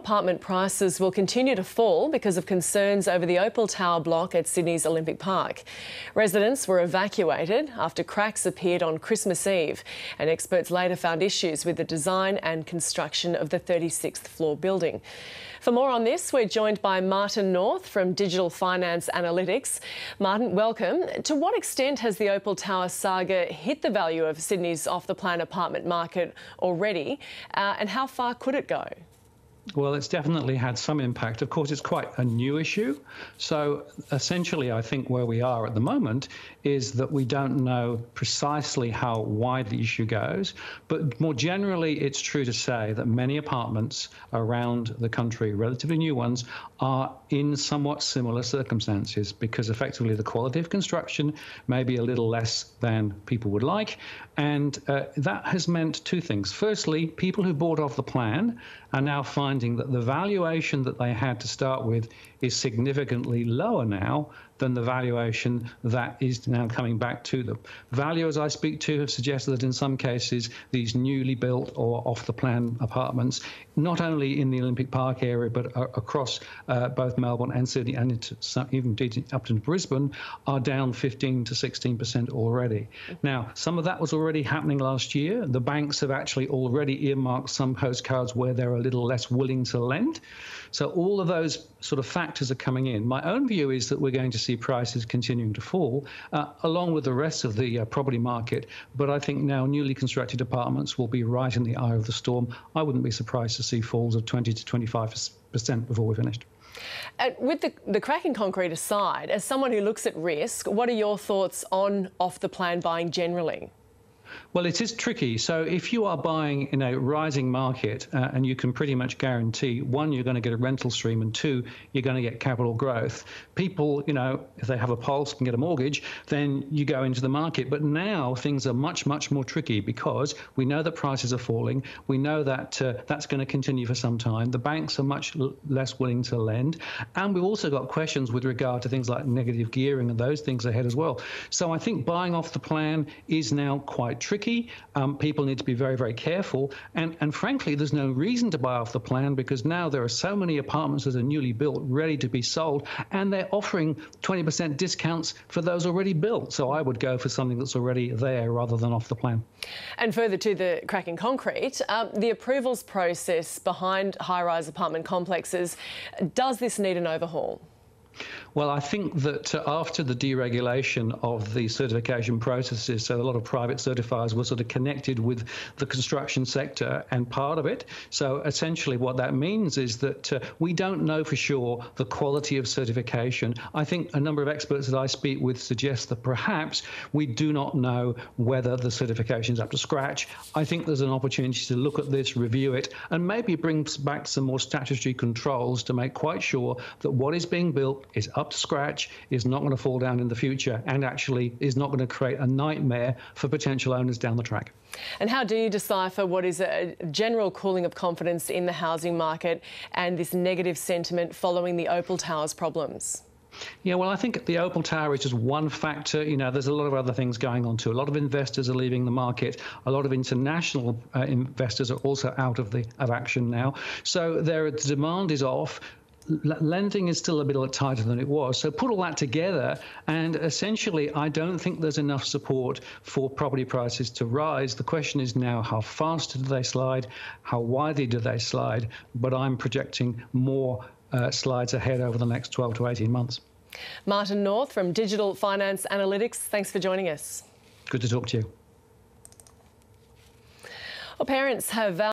Apartment prices will continue to fall because of concerns over the Opal Tower block at Sydney's Olympic Park. Residents were evacuated after cracks appeared on Christmas Eve, and experts later found issues with the design and construction of the 36th floor building. For more on this, we're joined by Martin North from Digital Finance Analytics. Martin, welcome. To what extent has the Opal Tower saga hit the value of Sydney's off-the-plan apartment market already, and how far could it go? Well, it's definitely had some impact. Of course, it's quite a new issue. So essentially, I think where we are at the moment is that we don't know precisely how wide the issue goes. But more generally, it's true to say that many apartments around the country, relatively new ones, are in somewhat similar circumstances because effectively the quality of construction may be a little less than people would like. And that has meant two things. Firstly, people who bought off the plan are now finding that the valuation that they had to start with is significantly lower now than the valuation that is now coming back to them. Valuers I speak to have suggested that in some cases these newly built or off-the-plan apartments, not only in the Olympic Park area but across both Melbourne and Sydney and even up to Brisbane, are down 15 to 16% already. Now, some of that was already happening last year. The banks have actually already earmarked some postcards where they're a little less willing to lend. So all of those sort of factors are coming in. My own view is that we're going to see prices continuing to fall, along with the rest of the property market. But I think now newly constructed apartments will be right in the eye of the storm. I wouldn't be surprised to see falls of 20 to 25% before we're finished. With the crack in concrete aside, as someone who looks at risk, what are your thoughts on off-the-plan buying generally? Well, it is tricky. So if you are buying in a rising market and you can pretty much guarantee, one, you're going to get a rental stream, and two, you're going to get capital growth. People, if they have a pulse, can get a mortgage, then you go into the market. But now things are much, much more tricky because we know that prices are falling. We know that that's going to continue for some time. The banks are much less willing to lend. And we've also got questions with regard to things like negative gearing and those things ahead as well. So I think buying off the plan is now quite tricky. People need to be very, very careful. And frankly, there's no reason to buy off the plan because now there are so many apartments that are newly built, ready to be sold, and they're offering 20% discounts for those already built. So I would go for something that's already there rather than off the plan. And further to the crack in concrete, the approvals process behind high-rise apartment complexes, does this need an overhaul? Well, I think that after the deregulation of the certification processes, so a lot of private certifiers were sort of connected with the construction sector and part of it. So essentially what that means is that we don't know for sure the quality of certification. I think a number of experts that I speak with suggest that perhaps we do not know whether the certification is up to scratch. I think there's an opportunity to look at this, review it, and maybe bring back some more statutory controls to make quite sure that what is being built is up to scratch, is not going to fall down in the future, and actually is not going to create a nightmare for potential owners down the track. And how do you decipher what is a general cooling of confidence in the housing market and this negative sentiment following the Opal Tower's problems? Yeah, well, I think the Opal Tower is just one factor. There's a lot of other things going on too. A lot of investors are leaving the market. A lot of international investors are also out of action now. So the demand is off. Lending is still a bit tighter than it was. So put all that together, and essentially I don't think there's enough support for property prices to rise. The question is now, how fast do they slide? How widely do they slide? But I'm projecting more slides ahead over the next 12 to 18 months. Martin North from Digital Finance Analytics, thanks for joining us. Good to talk to you. Well, parents have